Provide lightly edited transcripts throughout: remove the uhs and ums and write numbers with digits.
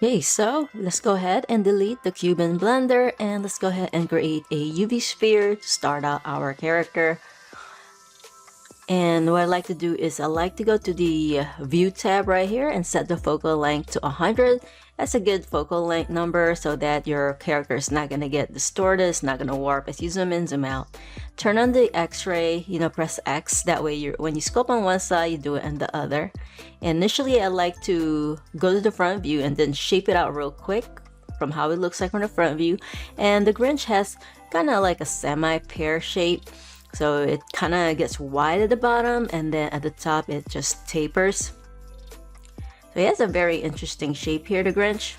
Okay, so let's go ahead and delete the cube in Blender, and let's go ahead and create a UV sphere to start out our character. And what I like to do is I like to go to the view tab right here and set the focal length to 100. That's a good focal length number so that your character is not going to get distorted, it's not going to warp as you zoom in, zoom out. Turn on the X-ray, press X, that way when you sculpt on one side, you do it on the other. Initially, I like to go to the front view and then shape it out real quick from how it looks like from the front view. And the Grinch has kind of like a semi-pear shape. So it kind of gets wide at the bottom, and then at the top it just tapers. So he has a very interesting shape here, the Grinch.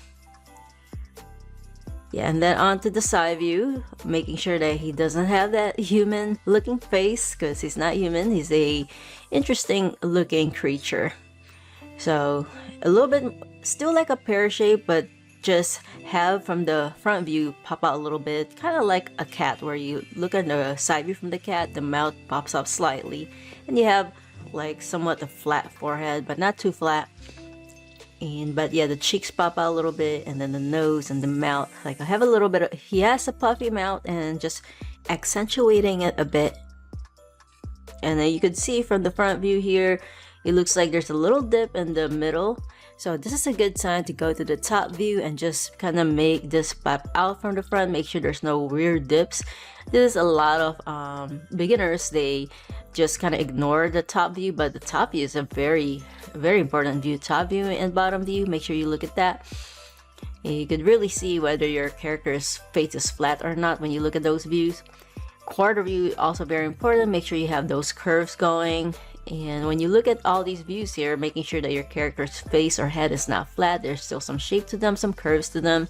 Yeah, and then onto the side view, making sure that he doesn't have that human looking face, because he's not human, he's a interesting looking creature. So a little bit, still like a pear shape, but just have from the front view pop out a little bit, kind of like a cat, where you look at the side view from the cat, the mouth pops up slightly, and you have like somewhat a flat forehead, but not too flat. But yeah, the cheeks pop out a little bit, and then the nose and the mouth, like I have a little bit of, he has a puffy mouth, and just accentuating it a bit. And then you could see from the front view here, it looks like there's a little dip in the middle. So this is a good time to go to the top view and just kind of make this pop out from the front. Make sure there's no weird dips. This is a lot of beginners, they just kind of ignore the top view, but the top view is a very important view. Top view and bottom view, make sure you look at that. And you could really see whether your character's face is flat or not when you look at those views. Quarter view also very important. Make sure you have those curves going. And when you look at all these views here, making sure that your character's face or head is not flat, there's still some shape to them, some curves to them.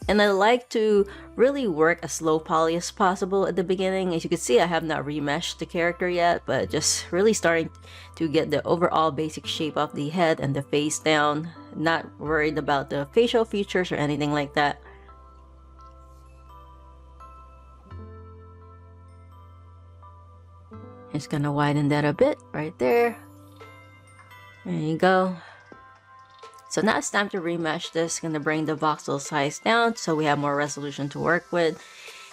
And I like to really work as low poly as possible at the beginning. As you can see, I have not remeshed the character yet, but just really starting to get the overall basic shape of the head and the face down. Not worried about the facial features or anything like that. Just gonna widen that a bit right there. There you go. So now it's time to remesh this. Gonna bring the voxel size down so we have more resolution to work with.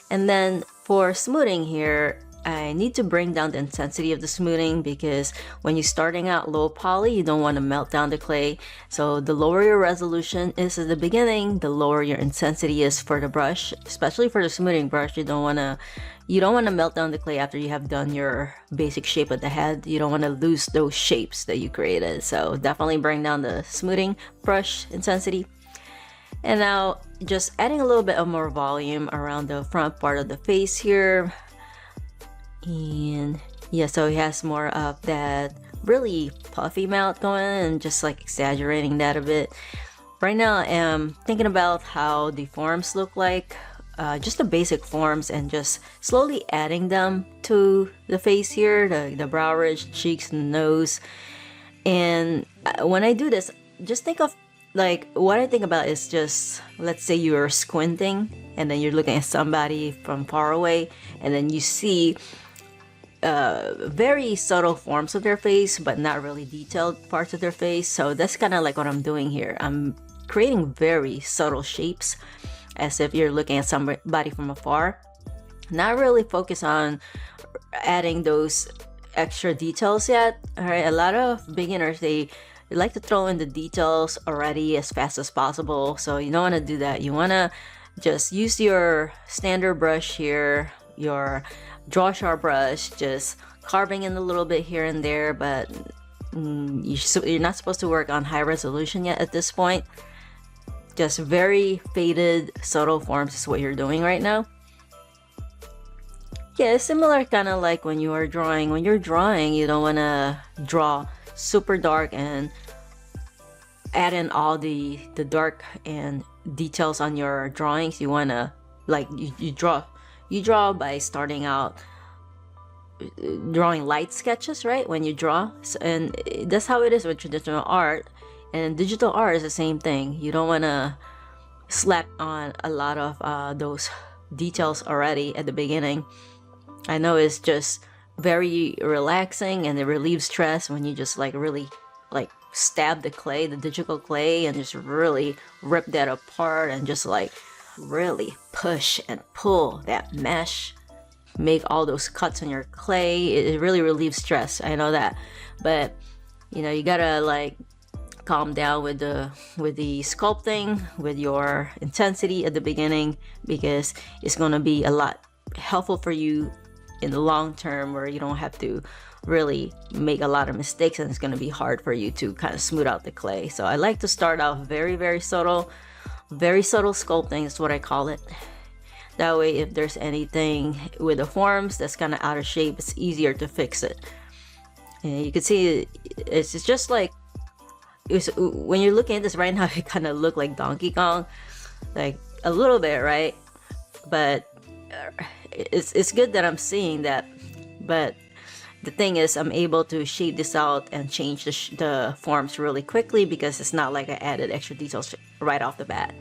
And then for smoothing here, I need to bring down the intensity of the smoothing, because when you're starting out low poly, you don't want to melt down the clay. So the lower your resolution is at the beginning, the lower your intensity is for the brush. Especially for the smoothing brush, you don't want to melt down the clay after you have done your basic shape of the head. You don't want to lose those shapes that you created. So definitely bring down the smoothing brush intensity. And now just adding a little bit of more volume around the front part of the face here. And yeah, so he has more of that really puffy mouth going, and just like exaggerating that a bit. Right now I am thinking about how the forms look like, just the basic forms, and just slowly adding them to the face here, the brow ridge, cheeks, and nose. And when I do this, just think of, like, what I think about is just, let's say you're squinting and then you're looking at somebody from far away, and then you see very subtle forms of their face, but not really detailed parts of their face. So that's kind of like what I'm doing here. I'm creating very subtle shapes as if you're looking at somebody from afar. Not really focus on adding those extra details yet. All right, a lot of beginners, they like to throw in the details already as fast as possible. So you don't want to do that. You want to just use your standard brush here, your draw sharp brush, just carving in a little bit here and there, but you're not supposed to work on high resolution yet at this point. Just very faded, subtle forms is what you're doing right now. Yeah, it's similar kind of like when you are drawing. When you're drawing, you don't want to draw super dark and add in all the dark and details on your drawings. You want to, like, you draw by starting out drawing light sketches, right? When you draw, and that's how it is with traditional art. And digital art is the same thing. You don't want to slap on a lot of those details already at the beginning. I know it's just very relaxing and it relieves stress when you just like really like stab the clay, the digital clay, and just really rip that apart and just like really push and pull that mesh, make all those cuts on your clay. It really relieves stress, I know that, but you know, you gotta like calm down with the sculpting, with your intensity at the beginning, because it's gonna be a lot helpful for you in the long term, where you don't have to really make a lot of mistakes, and it's going to be hard for you to kind of smooth out the clay. So I like to start off very subtle sculpting is what I call it. That way, if there's anything with the forms that's kind of out of shape, it's easier to fix it. And you can see it's just like, when you're looking at this right now, it kind of look like Donkey Kong, like a little bit, right? But it's good that I'm seeing that. But the thing is, I'm able to shape this out and change the forms really quickly, because it's not like I added extra details right off the bat.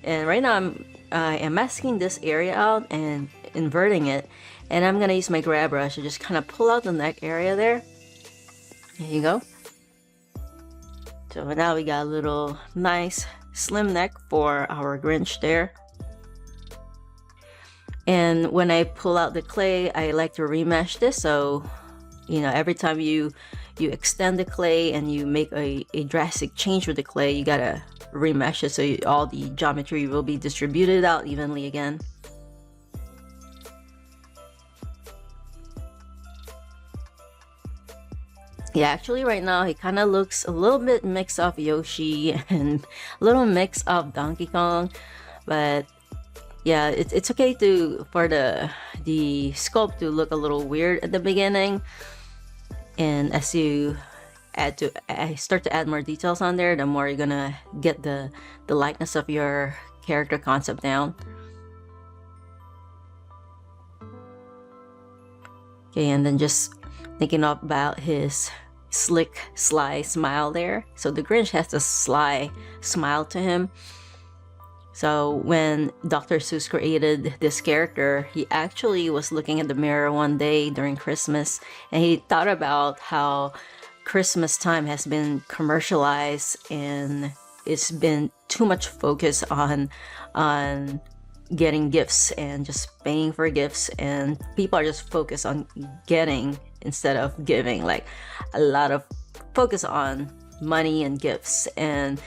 And right now I'm masking this area out and inverting it, and I'm gonna use my grab brush to just kind of pull out the neck area there. There you go. So now we got a little nice slim neck for our Grinch there. And when I pull out the clay, I like to remesh this. So, you know, every time you extend the clay and you make a drastic change with the clay, you gotta remesh it so all the geometry will be distributed out evenly again. Yeah, actually right now he kind of looks a little bit mix of Yoshi and a little mix of Donkey Kong, but yeah, it's okay for the sculpt to look a little weird at the beginning, and as you start to add more details on there, the more you're gonna get the likeness of your character concept down. Okay, and then just thinking about his slick, sly smile there. So the Grinch has a sly smile to him. So when Dr. Seuss created this character, he actually was looking at the mirror one day during Christmas, and he thought about how Christmas time has been commercialized, and it's been too much focus on getting gifts and just paying for gifts, and people are just focused on getting instead of giving, like a lot of focus on money and gifts. And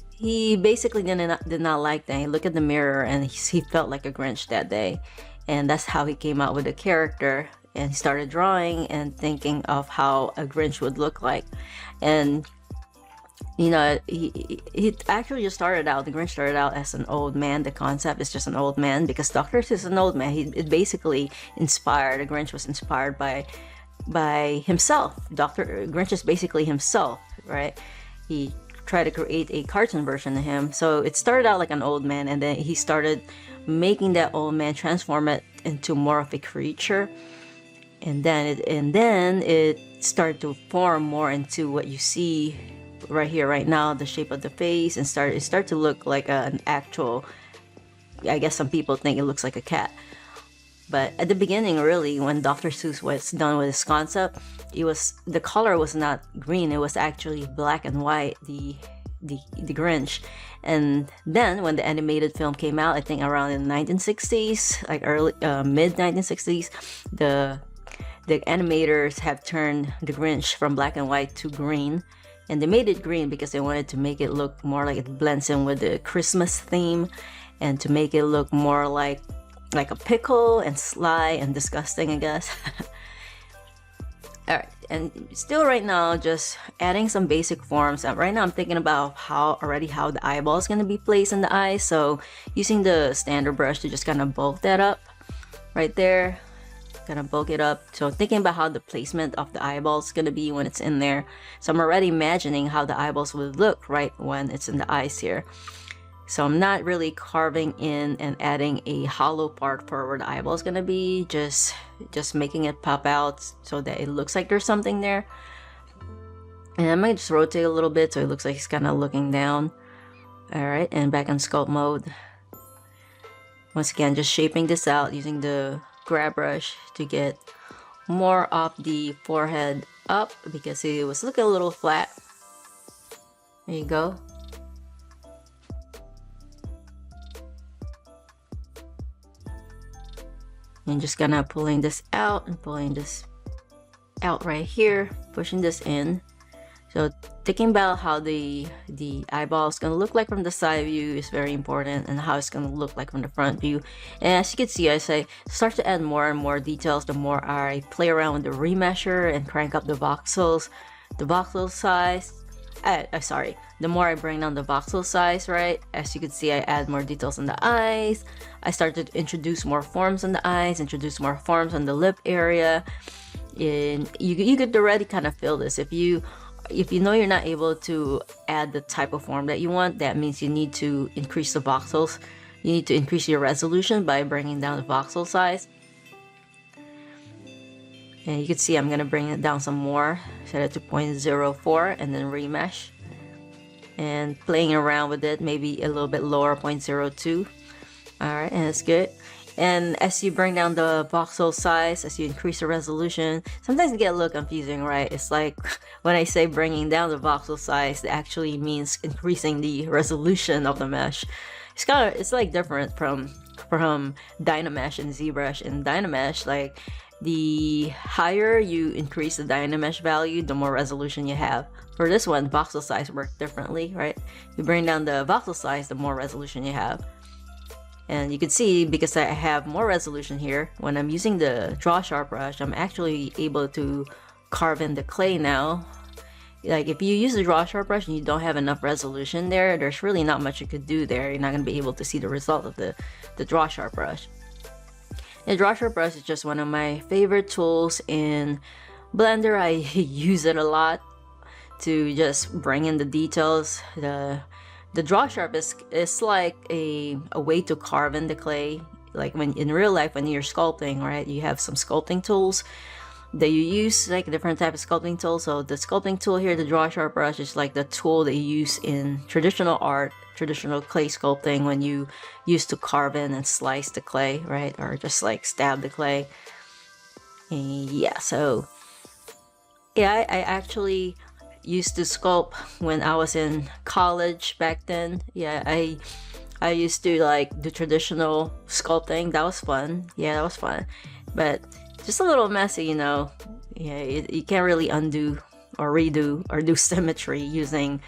he basically did not like that. He looked at the mirror and he felt like a Grinch that day, and that's how he came out with the character. And he started drawing and thinking of how a Grinch would look like. And you know, he actually just started out, the Grinch started out as an old man. The concept is just an old man, because Dr. Seuss is an old man. It basically inspired, the Grinch was inspired by himself. Grinch is basically himself, right? He tried to create a cartoon version of him. So it started out like an old man, and then he started making that old man, transform it into more of a creature. And then it started to form more into what you see right here, right now, the shape of the face, and it started to look like an actual, I guess some people think it looks like a cat. But at the beginning, really, when Dr. Seuss was done with his concept, the color was not green, it was actually black and white, the Grinch. And then when the animated film came out, I think around in the 1960s, like early mid 1960s, the animators have turned the Grinch from black and white to green. And they made it green because they wanted to make it look more like it blends in with the Christmas theme, and to make it look more like a pickle and sly and disgusting, I guess. Alright, and still right now, just adding some basic forms. Right now I'm thinking about how the eyeball is going to be placed in the eye. So using the standard brush to just kind of bulk that up right there. Gonna bulk it up. So thinking about how the placement of the eyeballs is gonna be when it's in there. So I'm already imagining how the eyeballs would look right when it's in the eyes here. So I'm not really carving in and adding a hollow part for where the eyeball is gonna be, just making it pop out so that it looks like there's something there. And I might just rotate a little bit so it looks like he's kind of looking down. Alright, and back in sculpt mode. Once again, just shaping this out using the grab brush to get more of the forehead up, because it was looking a little flat. There you go. I'm just gonna pulling this out and pulling this out right here, pushing this in. So thinking about how the eyeball is gonna look like from the side view is very important, and how it's gonna look like from the front view. And as you can see, as I start to add more and more details, the more I play around with the remesher and crank up the voxels size. Sorry, the more I bring down the voxel size, right? As you can see, I add more details on the eyes. I started to introduce more forms on the eyes, introduce more forms on the lip area. And you could already kind of feel this. If you know you're not able to add the type of form that you want, that means you need to increase the voxels. You need to increase your resolution by bringing down the voxel size. And you can see I'm going to bring it down some more, set it to 0.04 and then remesh. And playing around with it, maybe a little bit lower, 0.02. Alright, and it's good. And as you bring down the voxel size, as you increase the resolution, sometimes it get a little confusing, right? It's like when I say bringing down the voxel size, it actually means increasing the resolution of the mesh. It's like different from Dynamesh and ZBrush. In Dynamesh, like the higher you increase the Dynamesh value, the more resolution you have. For this one, voxel size works differently, right? You bring down the voxel size, the more resolution you have. And you can see, because I have more resolution here, when I'm using the draw sharp brush, I'm actually able to carve in the clay now. Like if you use the draw sharp brush and you don't have enough resolution there's really not much you could do there. You're not going to be able to see the result of the draw sharp brush. The draw sharp brush is just one of my favorite tools in Blender. I use it a lot to just bring in the details. The draw sharp is like a way to carve in the clay. Like when in real life, when you're sculpting, right, you have some sculpting tools that you use, like different type of sculpting tools. So the sculpting tool here, the draw sharp brush, is like the tool that you use in traditional art, traditional clay sculpting, when you used to carve in and slice the clay, right, or just like stab the clay. And yeah, so yeah, I actually used to sculpt when I was in college back then. Yeah, I used to like do traditional sculpting. That was fun. Yeah, that was fun, but just a little messy, you know. Yeah, you can't really undo or redo or do symmetry using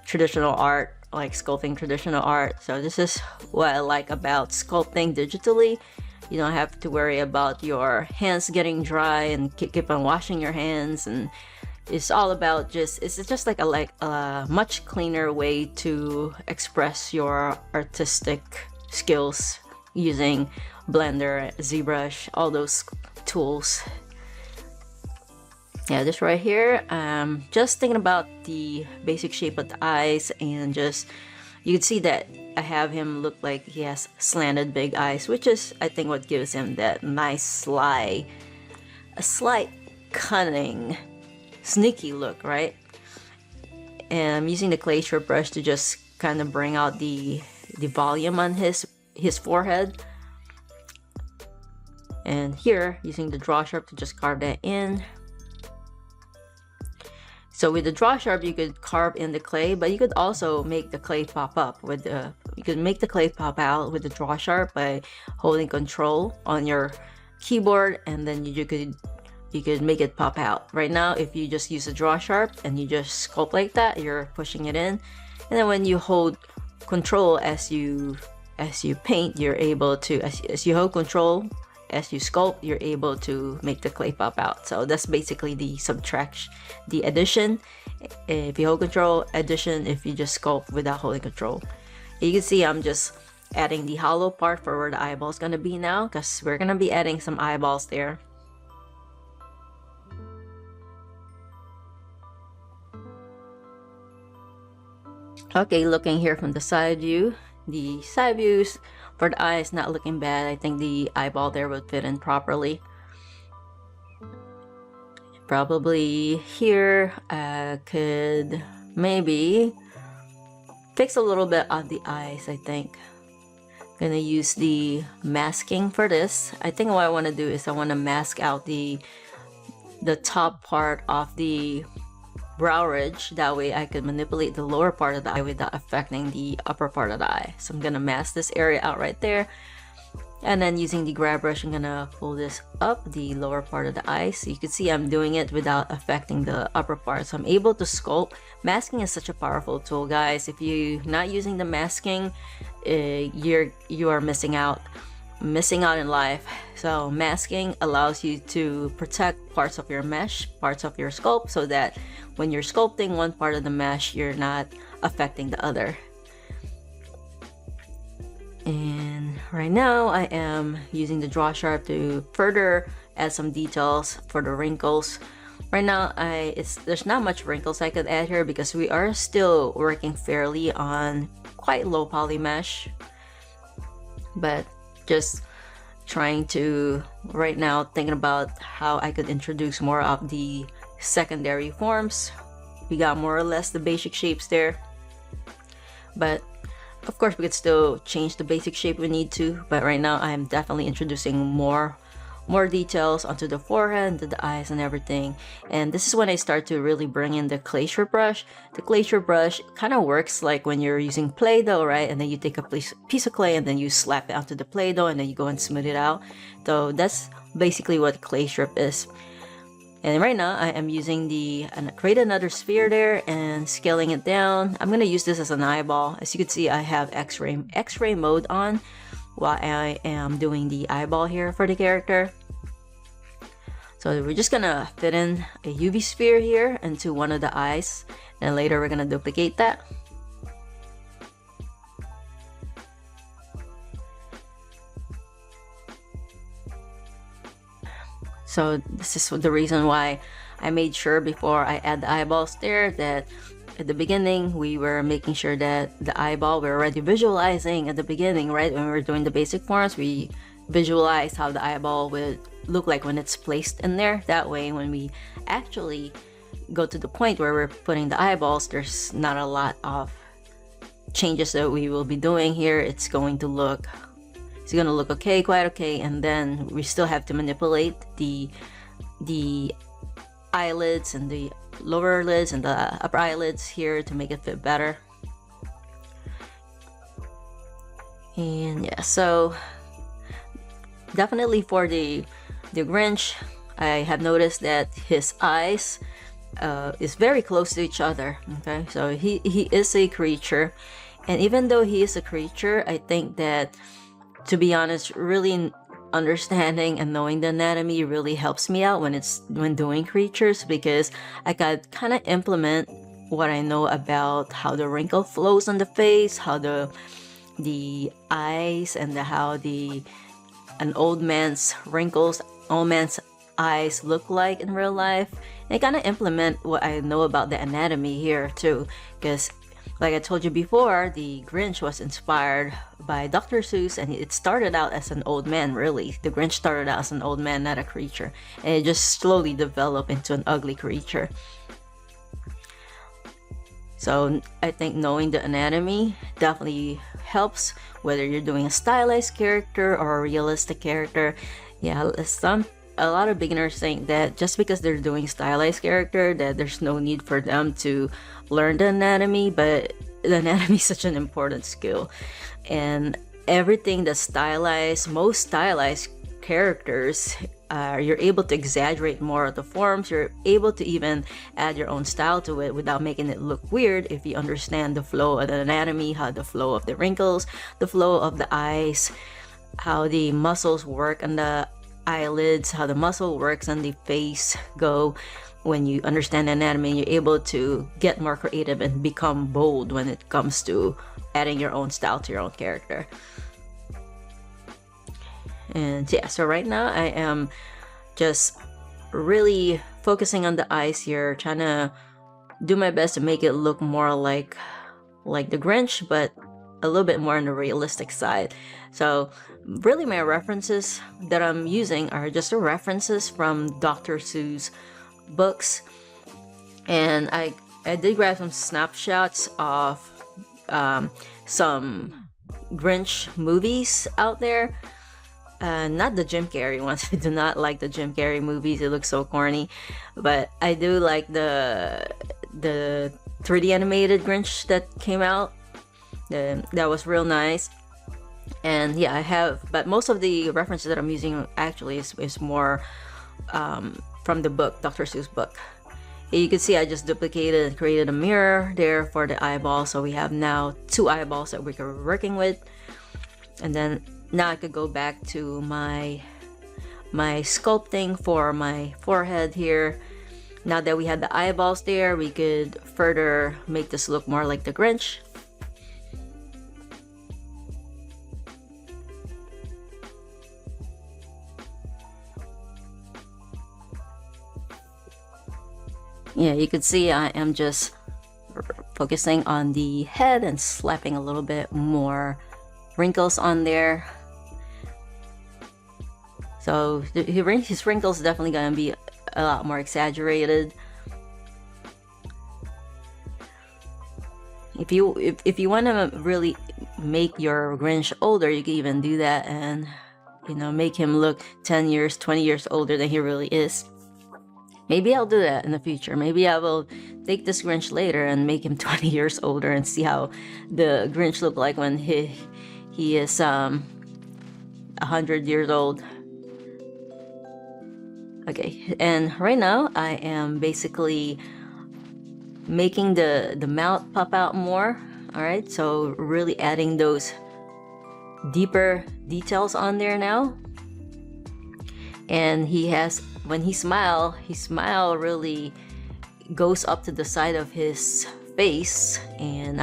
traditional art, like sculpting traditional art. So this is what I like about sculpting digitally. You don't have to worry about your hands getting dry and keep on washing your hands, and it's all about it's just like a much cleaner way to express your artistic skills using Blender, ZBrush, all those tools. Yeah, this right here, just thinking about the basic shape of the eyes, and just you can see that I have him look like he has slanted big eyes, which is I think what gives him that nice a slight cunning, sneaky look, right? And I'm using the clay strip brush to just kind of bring out the volume on his forehead. And here, using the draw sharp to just carve that in. So with the draw sharp, you could carve in the clay, but you could also make the clay pop up with the. You could make the clay pop out with the draw sharp by holding Control on your keyboard, and then you could make it pop out. Right now, if you just use a draw sharp and you just sculpt like that, you're pushing it in, and then when you hold Control as you paint, you're able to as you hold Control as you sculpt, you're able to make the clay pop out. So that's basically the subtraction, the addition. If you hold Control, addition if you just sculpt without holding Control. You can see I'm just adding the hollow part for where the eyeball is going to be now, because we're going to be adding some eyeballs there. Okay, looking here from the side view, the side views for the eye is not looking bad. I think the eyeball there would fit in properly. Probably here I could maybe fix a little bit on the eyes. I think gonna use the masking for this. I think what I want to do is I want to mask out the top part of the brow ridge. That way I could manipulate the lower part of the eye without affecting the upper part of the eye. So I'm gonna mask this area out right there. And then using the grab brush, I'm gonna pull this up the lower part of the eye. So you can see I'm doing it without affecting the upper part. So I'm able to sculpt. Masking is such a powerful tool, guys. If you're not using the masking, you are missing out in life. So masking allows you to protect parts of your mesh, parts of your sculpt, so that when you're sculpting one part of the mesh, you're not affecting the other. And right now I am using the draw sharp to further add some details for the wrinkles. Right now there's not much wrinkles I could add here because we are still working fairly on quite low poly mesh, but just trying to right now thinking about how I could introduce more of the secondary forms. We got more or less the basic shapes there, but of course we could still change the basic shape we need to. But right now I am definitely introducing more details onto the forehead, to the eyes and everything. And this is when I start to really bring in the glacier brush. The glacier brush kind of works like when you're using Play-Doh, right? And then you take a piece of clay and then you slap it onto the Play-Doh and then you go and smooth it out. So that's basically what clay strip is. And right now I am using create another sphere there and scaling it down. I'm gonna use this as an eyeball. As you can see, I have X-ray mode on while I am doing the eyeball here for the character. So we're just gonna fit in a UV sphere here into one of the eyes, and later we're gonna duplicate that. So this is the reason why I made sure before I add the eyeballs there that at the beginning we were making sure that the eyeball, we're already visualizing at the beginning, right? When we were doing the basic forms, we visualize how the eyeball would look like when it's placed in there. That way when we actually go to the point where we're putting the eyeballs, there's not a lot of changes that we will be doing here. It's going to look okay, quite okay. And then we still have to manipulate the eyelids and the lower lids and the upper eyelids here to make it fit better. And yeah, so definitely for the Grinch, I have noticed that his eyes is very close to each other. Okay, so he is a creature, and even though he is a creature, I think that, to be honest, really understanding and knowing the anatomy really helps me out when doing creatures, because I could kind of implement what I know about how the wrinkle flows on the face, how the eyes, and how an old man's wrinkles, old man's eyes look like in real life. And I kind of implement what I know about the anatomy here too, because like I told you before, the Grinch was inspired by Dr. Seuss, and it started out as an old man, really. The Grinch started out as an old man, not a creature. And it just slowly developed into an ugly creature. So I think knowing the anatomy definitely helps, whether you're doing a stylized character or a realistic character. Yeah, a lot of beginners think that just because they're doing stylized character that there's no need for them to learn the anatomy, but the anatomy is such an important skill. And everything that's stylized, most stylized characters, you're able to exaggerate more of the forms. You're able to even add your own style to it without making it look weird if you understand the flow of the anatomy, how the flow of the wrinkles, the flow of the eyes, how the muscles work on the eyelids, how the muscle works on the face go. When you understand anatomy, you're able to get more creative and become bold when it comes to adding your own style to your own character. And yeah, so right now I am just really focusing on the eyes here, trying to do my best to make it look more like the Grinch, but a little bit more on the realistic side. So really my references that I'm using are just the references from Dr. Seuss books, and I did grab some snapshots of some Grinch movies out there. Not the Jim Carrey ones. I do not like the Jim Carrey movies. It looks so corny. But I do like the the 3D animated Grinch that came out. That was real nice. And yeah, I have, but most of the references that I'm using actually is more from the book, Dr. Seuss book. You can see I just duplicated and created a mirror there for the eyeball, so we have now 2 eyeballs that we're working with. And then now I could go back to my sculpting for my forehead here. Now that we had the eyeballs there, we could further make this look more like the Grinch. Yeah, you can see I am just focusing on the head and slapping a little bit more wrinkles on there. So his wrinkles definitely gonna be a lot more exaggerated. If you want to really make your Grinch older, you can even do that and, you know, make him look 10 years, 20 years older than he really is. Maybe I'll do that in the future. Maybe I will take this Grinch later and make him 20 years older and see how the Grinch look like when he is 100 years old. Okay, and right now I am basically making the mouth pop out more. All right, so really adding those deeper details on there now. And he has, when he smile really goes up to the side of his face, and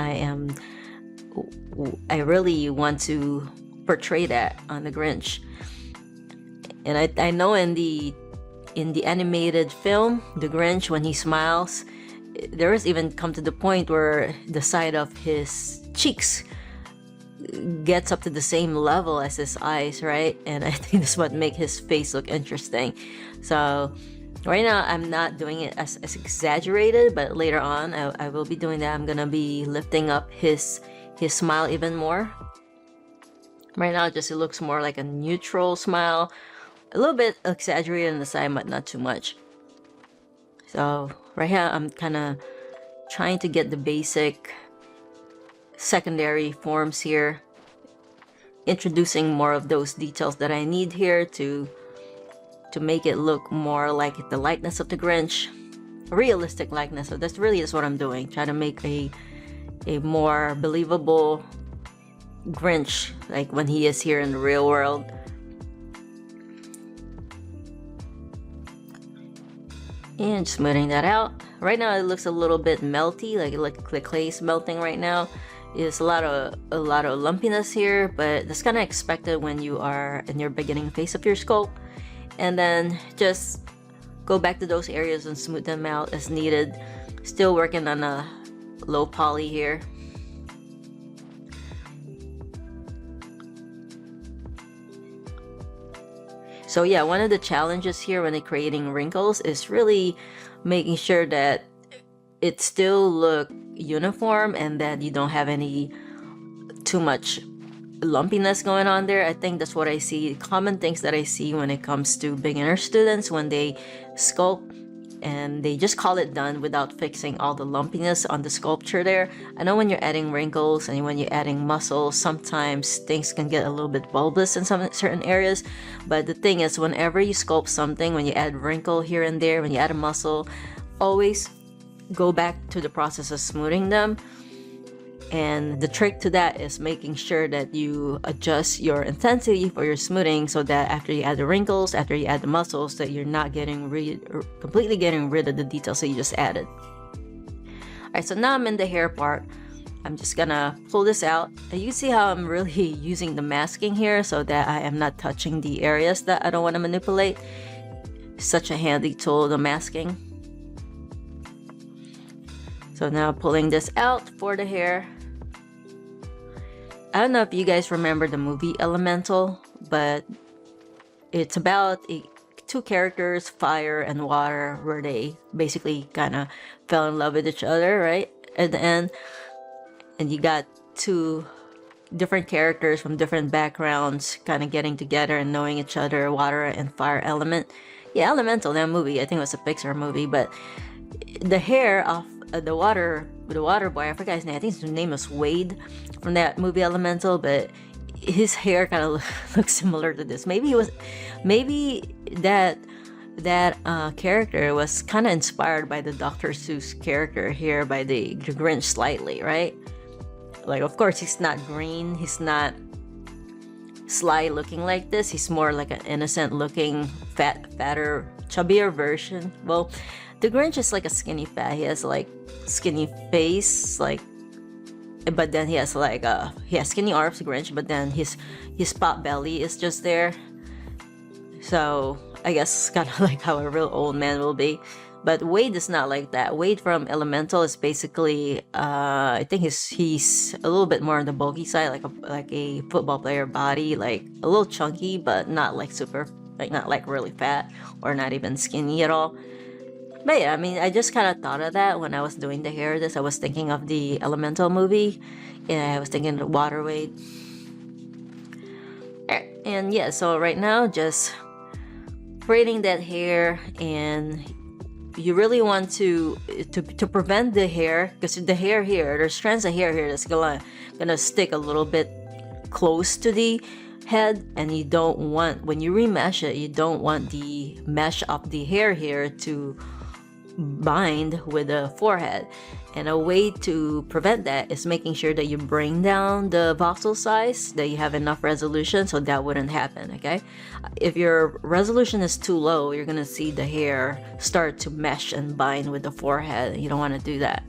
I really want to portray that on the Grinch. And I know in the animated film, the Grinch, when he smiles, there is even come to the point where the side of his cheeks gets up to the same level as his eyes, right? And I think that's what makes his face look interesting. So right now I'm not doing it as exaggerated, but later on I will be doing that. I'm gonna be lifting up his smile even more. Right now it looks more like a neutral smile, a little bit exaggerated on the side, but not too much. So right here I'm kind of trying to get the basic secondary forms here, introducing more of those details that I need here to make it look more like the likeness of the Grinch, a realistic likeness. So that's really what I'm doing, try to make a more believable Grinch like when he is here in the real world. And smoothing that out. Right now it looks a little bit melty, like the clay is melting right now. It's a lot of lumpiness here, but that's kind of expected when you are in your beginning phase of your sculpt. And then just go back to those areas and smooth them out as needed. Still working on a low poly here. So yeah, one of the challenges here when creating wrinkles is really making sure that it still look uniform and that you don't have any too much lumpiness going on there. I think that's what I see, common things that I see when it comes to beginner students when they sculpt and they just call it done without fixing all the lumpiness on the sculpture there. I know when you're adding wrinkles and when you're adding muscles, sometimes things can get a little bit bulbous in some certain areas, but the thing is, whenever you sculpt something, when you add wrinkle here and there, when you add a muscle, always go back to the process of smoothing them. And the trick to that is making sure that you adjust your intensity for your smoothing so that after you add the wrinkles, after you add the muscles, that you're not completely getting rid of the details that you just added. Alright, so now I'm in the hair part. I'm just gonna pull this out. And you see how I'm really using the masking here so that I am not touching the areas that I don't want to manipulate. Such a handy tool, the masking. So now pulling this out for the hair. I don't know if you guys remember the movie Elemental, but it's about two characters, fire and water, where they basically kind of fell in love with each other, right? At the end. And you got two different characters from different backgrounds kind of getting together and knowing each other, water and fire element. Yeah, Elemental, that movie, I think it was a Pixar movie, but the hair of the water boy. I forgot his name. I think his name is Wade from that movie Elemental, but his hair kind of looks similar to this. Maybe that character was kind of inspired by the Dr. Seuss character here by the Grinch slightly, right? Like, of course, he's not green. He's not sly looking like this. He's more like an innocent looking, fatter, chubbier version. Well, the Grinch is like a skinny fat. He has like skinny face, like, but then he has like he has skinny arms, Grinch, but then his pot belly is just there. So I guess it's kind of like how a real old man will be. But Wade is not like that. Wade from Elemental is basically, I think he's a little bit more on the bulky side, like a football player body, like a little chunky, but not like super, like not like really fat or not even skinny at all. But yeah, I mean, I just kind of thought of that when I was doing the hair. I was thinking of the Elemental movie, and I was thinking of Water Wade. And yeah, so right now, just braiding that hair, and you really want to prevent the hair, because the hair here, there's strands of hair here that's gonna stick a little bit close to the head, and you don't want, when you remesh it, you don't want the mesh of the hair here to bind with the forehead. And a way to prevent that is making sure that you bring down the voxel size, that you have enough resolution so that wouldn't happen, okay? If your resolution is too low, you're gonna see the hair start to mesh and bind with the forehead. You don't want to do that.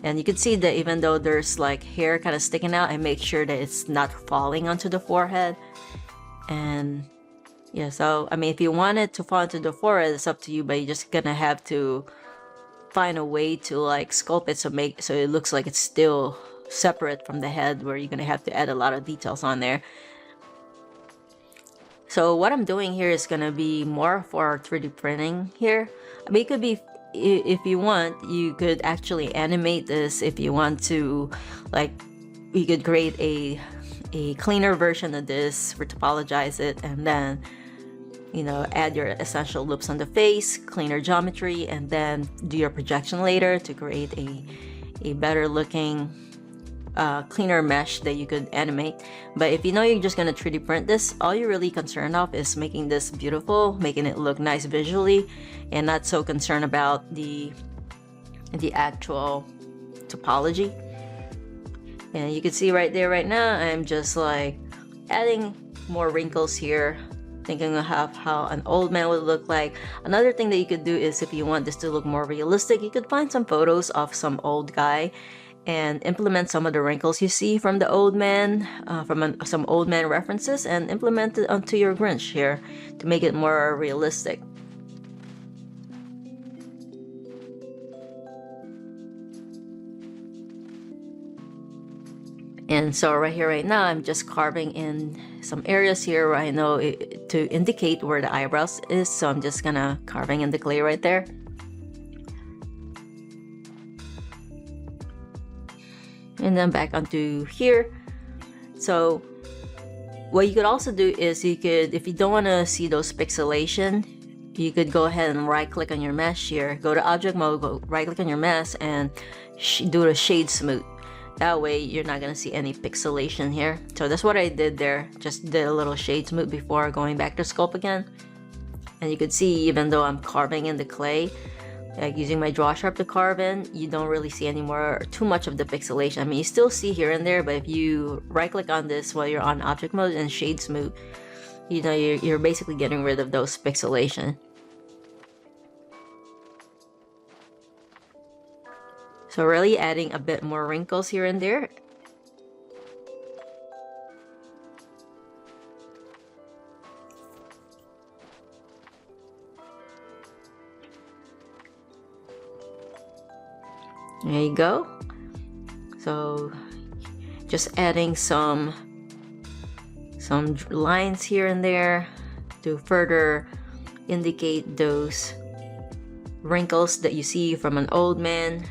And you can see that even though there's like hair kind of sticking out, I make sure that it's not falling onto the forehead. And yeah, so I mean, if you want it to fall into the forehead, it's up to you, but you're just gonna have to find a way to like sculpt it so it looks like it's still separate from the head, where you're gonna have to add a lot of details on there. So what I'm doing here is gonna be more for 3D printing here. I mean, it could be, if you want, you could actually animate this. If you want to, like, you could create a cleaner version of this, retopologize it, and then, you know, add your essential loops on the face, cleaner geometry, and then do your projection later to create a better looking, cleaner mesh that you could animate. But if you know you're just gonna 3D print this, all you're really concerned of is making this beautiful, making it look nice visually, and not so concerned about the actual topology. And you can see right there, right now, I'm just like adding more wrinkles here, thinking of how an old man would look like. Another thing that you could do is, if you want this to look more realistic, you could find some photos of some old guy and implement some of the wrinkles you see from the old man, some old man references, and implement it onto your Grinch here to make it more realistic. And so right here, right now, I'm just carving in some areas here where I know to indicate where the eyebrows is. So I'm just gonna carving in the clay right there. And then back onto here. So what you could also do is, you could, if you don't want to see those pixelation, you could go ahead and right click on your mesh here, go to object mode, go right click on your mesh, and do the shade smooth. That way you're not gonna see any pixelation here. So that's what I did there, just did a little shade smooth before going back to sculpt again. And you could see, even though I'm carving in the clay, like using my draw sharp to carve in, you don't really see anymore too much of the pixelation. I mean, you still see here and there, but if you right click on this while you're on object mode and shade smooth, you know, you're basically getting rid of those pixelation. So really adding a bit more wrinkles here and there. There you go. So just adding some lines here and there to further indicate those wrinkles that you see from an old man.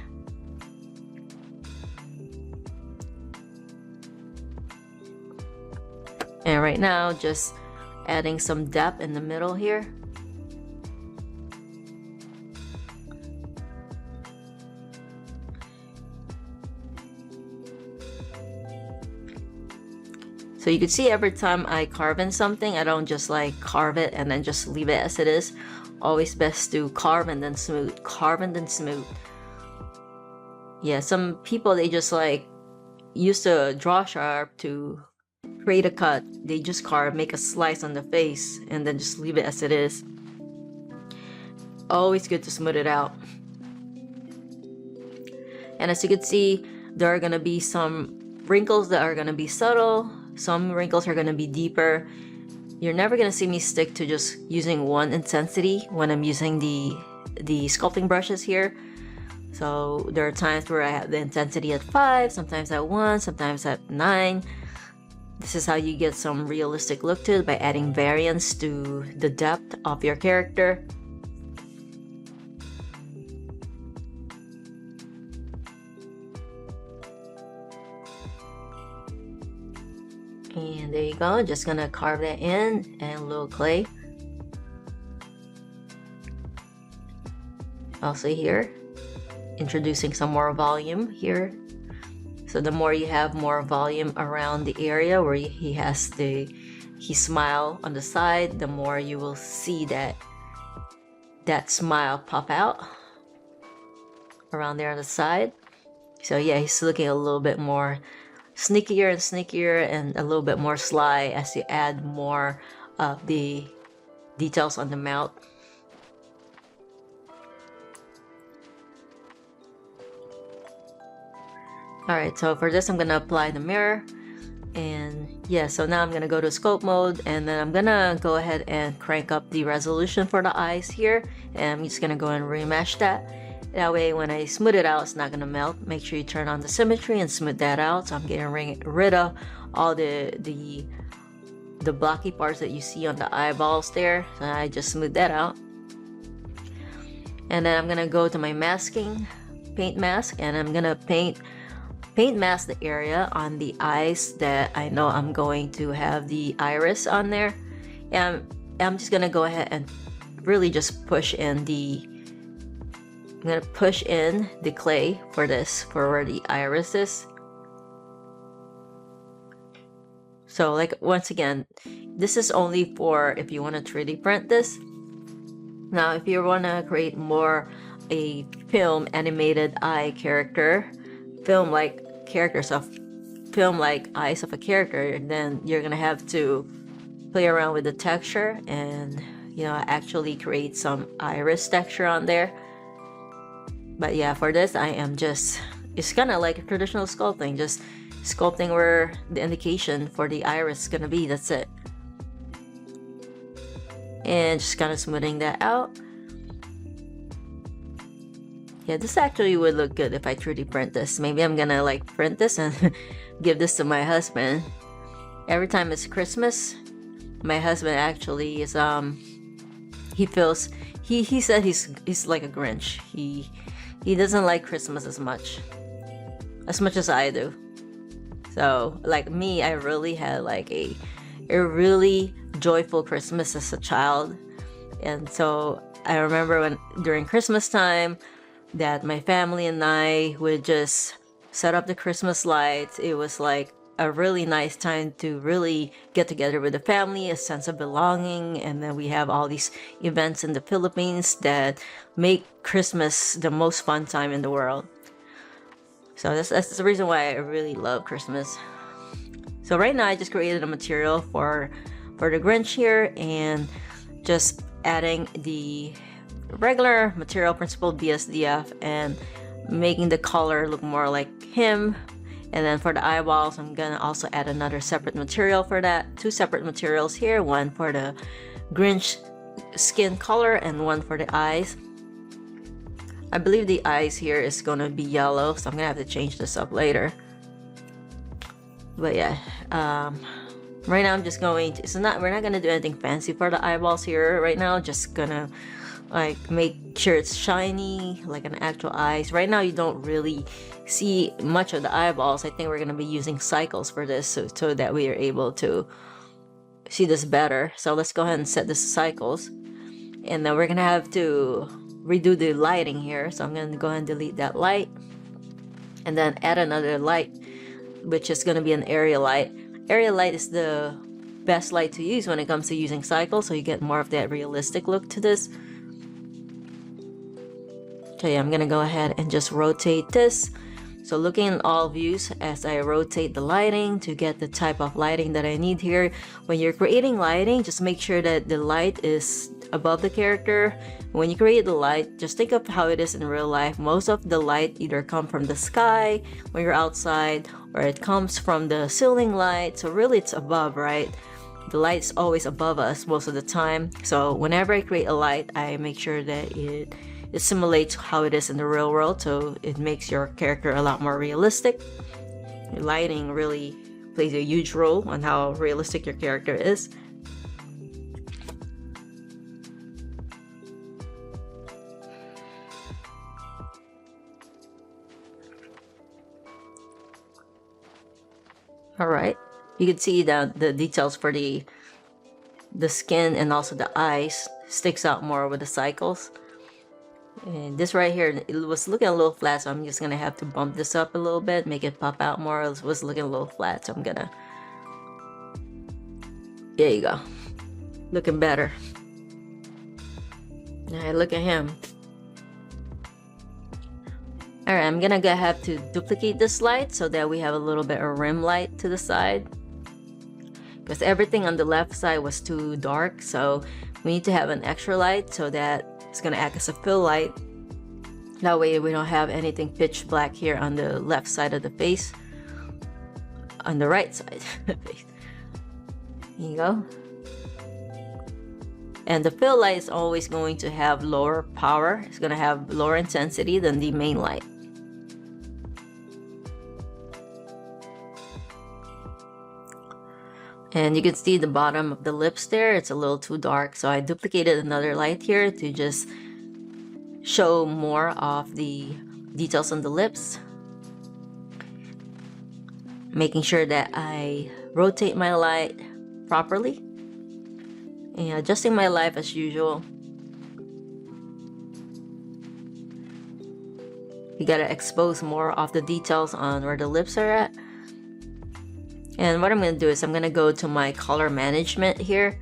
And right now, just adding some depth in the middle here. So you can see every time I carve in something, I don't just like carve it and then just leave it as it is. Always best to carve and then smooth, carve and then smooth. Yeah, some people, they just like use the draw sharp to create a cut. They just carve, make a slice on the face, and then just leave it as it is. Always good to smooth it out. And as you can see, there are gonna be some wrinkles that are gonna be subtle. Some wrinkles are gonna be deeper. You're never gonna see me stick to just using one intensity when I'm using the sculpting brushes here. So there are times where I have the intensity at 5, sometimes at 1, sometimes at 9. This is how you get some realistic look to it, by adding variance to the depth of your character. And there you go, just gonna carve that in and a little clay. Also here, introducing some more volume here. So the more you have more volume around the area where he has his smile on the side, the more you will see that smile pop out around there on the side. So yeah, he's looking a little bit more sneakier and sneakier and a little bit more sly as you add more of the details on the mouth. Alright, so for this I'm gonna apply the mirror, and yeah, so now I'm gonna go to sculpt mode, and then I'm gonna go ahead and crank up the resolution for the eyes here, and I'm just gonna go and remesh that. That way when I smooth it out, it's not gonna melt. Make sure you turn on the symmetry and smooth that out. So I'm getting rid of all the blocky parts that you see on the eyeballs there. So I just smooth that out. And then I'm gonna go to my masking paint mask, and I'm gonna paint mask the area on the eyes that I know I'm going to have the iris on there. And I'm just gonna go ahead and really just push in I'm gonna push in the clay for this, for where the iris is. So like, once again, this is only for if you want to 3D print this. Now if you want to create more a film animated eye character, film like eyes of a character, then you're gonna have to play around with the texture and, you know, actually create some iris texture on there. But yeah, for this I am just, it's kind of like a traditional sculpting, just sculpting where the indication for the iris is gonna be, that's it. And just kind of smoothing that out. Yeah, this actually would look good if I 3D print this. Maybe I'm gonna like print this and give this to my husband. Every time it's Christmas, my husband actually is he said he's like a Grinch. He doesn't like Christmas as much as I do. So like me, I really had like a really joyful Christmas as a child. And so I remember when during Christmas time that my family and I would just set up the Christmas lights. It was like a really nice time to really get together with the family, a sense of belonging. And then we have all these events in the Philippines that make Christmas the most fun time in the world. So that's the reason why I really love Christmas. So right now I just created a material for the Grinch here, and just adding the regular material principle BSDF and making the color look more like him. And then for the eyeballs, I'm gonna also add another separate material for that. 2 separate materials here, one for the Grinch skin color and one for the eyes. I believe the eyes here is gonna be yellow, so I'm gonna have to change this up later. But yeah, right now I'm just going to, we're not gonna do anything fancy for the eyeballs here right now. Just gonna like make sure it's shiny like an actual eyes. Right now you don't really see much of the eyeballs. I think we're gonna be using cycles for this so that we are able to see this better. So let's go ahead and set this to cycles, and then we're gonna have to redo the lighting here. So I'm gonna go ahead and delete that light and then add another light, which is gonna be an area light. area light is the best light to use when it comes to using cycle, so you get more of that realistic look to this. Okay, I'm gonna go ahead and just rotate this. So looking in all views as I rotate the lighting to get the type of lighting that I need here. When you're creating lighting, just make sure that the light is above the character. When you create the light, just think of how it is in real life. Most of the light either come from the sky when you're outside, or it comes from the ceiling light. So really it's above, right? The light's always above us most of the time. So whenever I create a light, I make sure that it simulates how it is in the real world, so it makes your character a lot more realistic. Lighting really plays a huge role on how realistic your character is. Alright, you can see that the details for the skin and also the eyes sticks out more with the cycles. And this right here, it was looking a little flat, so I'm just gonna have to bump this up a little bit, make it pop out more. It was looking a little flat, so I'm gonna... There you go. Looking better. Alright, look at him. Alright, I'm gonna have to duplicate this light so that we have a little bit of rim light to the side. Because everything on the left side was too dark, so we need to have an extra light so that it's gonna act as a fill light. That way we don't have anything pitch black here on the left side of the face. On the right side of the face. There you go. And the fill light is always going to have lower power. It's gonna have lower intensity than the main light. And you can see the bottom of the lips there, it's a little too dark, so I duplicated another light here to just show more of the details on the lips. Making sure that I rotate my light properly and adjusting my light as usual. You gotta expose more of the details on where the lips are at. And what I'm going to do is I'm going to go to my color management here,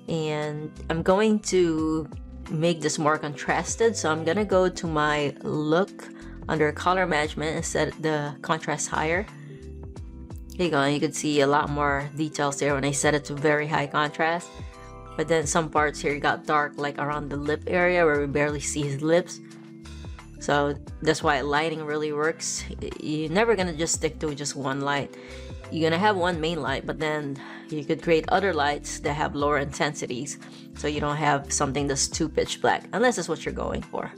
and I'm going to make this more contrasted. So I'm going to go to my look under color management and set the contrast higher. There you go, and you can see a lot more details there when I set it to very high contrast. But then some parts here got dark, like around the lip area where we barely see his lips. So that's why lighting really works. You're never going to just stick to just one light. You're gonna have one main light, but then you could create other lights that have lower intensities, so you don't have something that's too pitch black, unless that's what you're going for.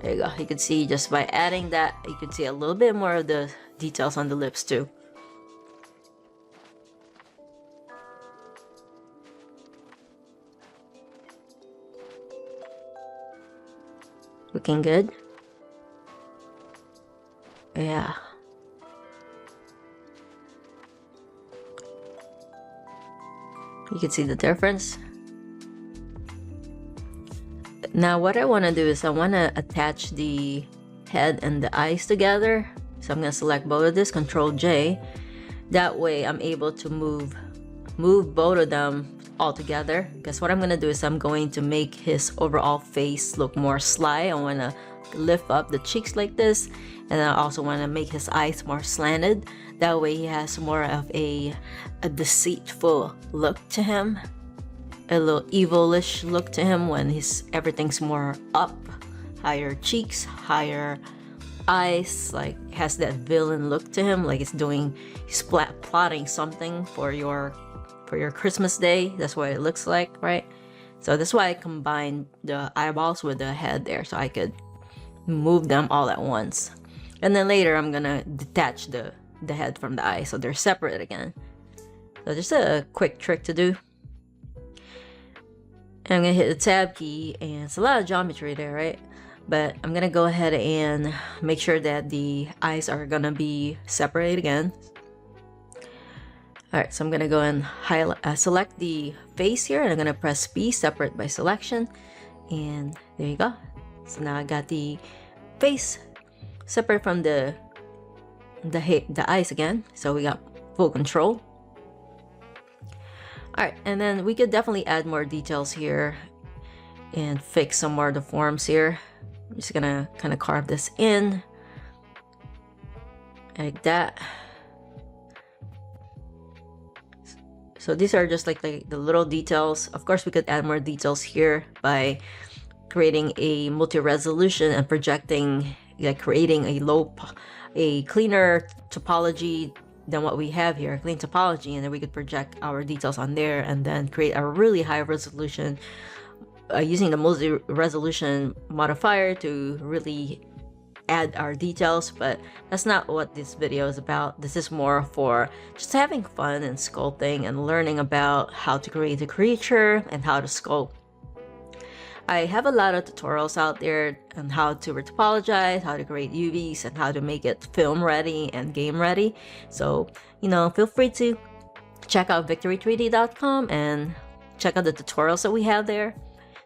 There you go. You can see just by adding that, you can see a little bit more of the details on the lips too. Looking good. Yeah. You can see the difference. Now what I want to do is I want to attach the head and the eyes together. So I'm going to select both of this, Control J. That way I'm able to move both of them all together. Because what I'm going to do is I'm going to make his overall face look more sly. I want to lift up the cheeks like this, and I also want to make his eyes more slanted. That way he has more of a deceitful look to him, a little evilish look to him when everything's more up, higher cheeks, higher eyes, like has that villain look to him, like he's plotting something for your Christmas day. That's what it looks like, right? So that's why I combined the eyeballs with the head there, so I could move them all at once. And then later I'm gonna detach the head from the eye, so they're separate again. So just a quick trick to do. And I'm gonna hit the tab key, and it's a lot of geometry there, right? But I'm gonna go ahead and make sure that the eyes are gonna be separate again. Alright, so I'm gonna go and select the face here, and I'm gonna press P, separate by selection, and there you go. So now I got the face separate from the eyes again, so we got full control. Alright, and then we could definitely add more details here and fix some more of the forms here. I'm just gonna kind of carve this in like that. So these are just like the little details. Of course, we could add more details here by creating a multi-resolution and projecting, like creating a cleaner topology than what we have here, clean topology, and then we could project our details on there and then create a really high resolution using the multi-resolution modifier to really add our details. But that's not what this video is about. This is more for just having fun and sculpting and learning about how to create a creature and how to sculpt. I have a lot of tutorials out there on how to retopologize, how to create UVs, and how to make it film ready and game ready. So, you know, feel free to check out victory3d.com and check out the tutorials that we have there.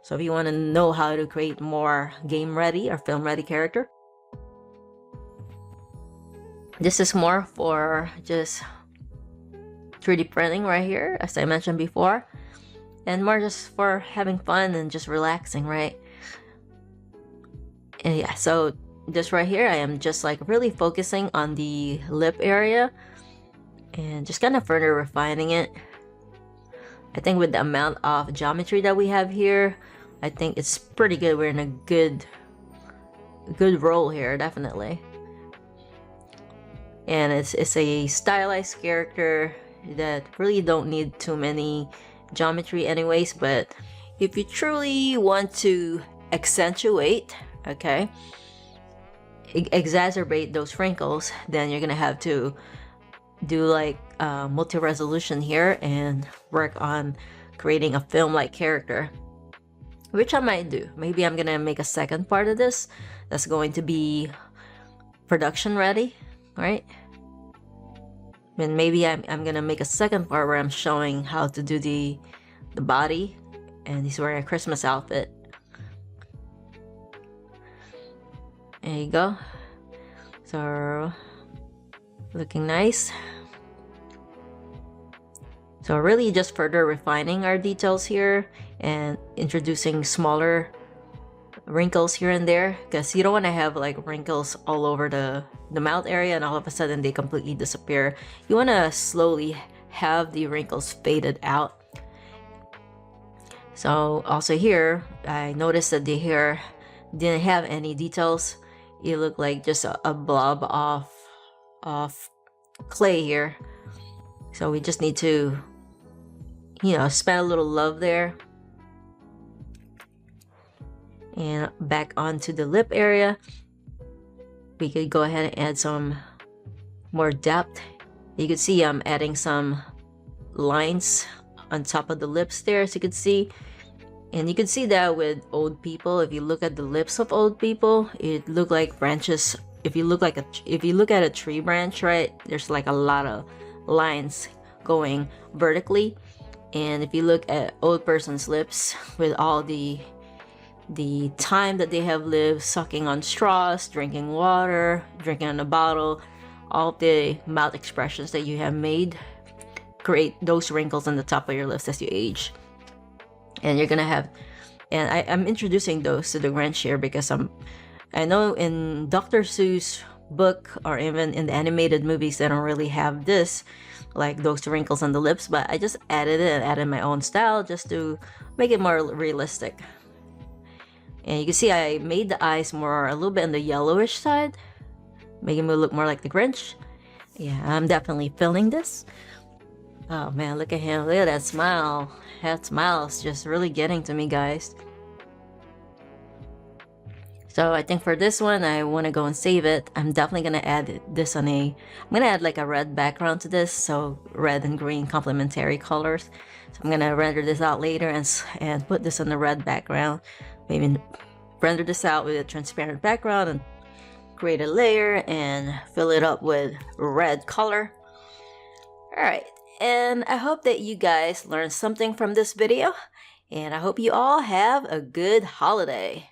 So if you want to know how to create more game ready or film ready character. This is more for just 3D printing right here, as I mentioned before. And more just for having fun and just relaxing, right? And yeah, so this right here, I am just like really focusing on the lip area and just kind of further refining it. I think with the amount of geometry that we have here, I think it's pretty good. We're in a good roll here, definitely. And it's a stylized character that really don't need too many geometry anyways, but if you truly want to accentuate, okay, exacerbate those wrinkles, then you're gonna have to do like multi-resolution here and work on creating a film-like character, which I might do. Maybe I'm gonna make a second part of this that's going to be production ready, right? And maybe I'm gonna make a second part where I'm showing how to do the body, and he's wearing a Christmas outfit. There you go. So looking nice. So really just further refining our details here and introducing smaller wrinkles here and there, because you don't want to have like wrinkles all over the mouth area and all of a sudden they completely disappear. You want to slowly have the wrinkles faded out. So also here, I noticed that the hair didn't have any details. It looked like just a blob of clay here. So we just need to, you know, spend a little love there. And back onto the lip area, we could go ahead and add some more depth. You can see I'm adding some lines on top of the lips there, as you can see. And you can see that with old people. If you look at the lips of old people, it look like branches. If you look at a tree branch, right, there's like a lot of lines going vertically. And if you look at old person's lips with all the time that they have lived sucking on straws, drinking water, drinking on a bottle, all the mouth expressions that you have made create those wrinkles on the top of your lips as you age. And you're gonna have, and I'm introducing those to the Grinch here because I know in Dr. Seuss book or even in the animated movies they don't really have this, like those wrinkles on the lips, but I just added it and added my own style just to make it more realistic. And you can see I made the eyes a little bit on the yellowish side, making me look more like the Grinch. Yeah, I'm definitely feeling this. Oh man, look at him. Look at that smile. That smile's just really getting to me, guys. So I think for this one, I want to go and save it. I'm definitely going to add this on I'm going to add like a red background to this. So red and green complementary colors. So I'm going to render this out later and put this on the red background. Maybe render this out with a transparent background and create a layer and fill it up with red color. Alright, and I hope that you guys learned something from this video, and I hope you all have a good holiday.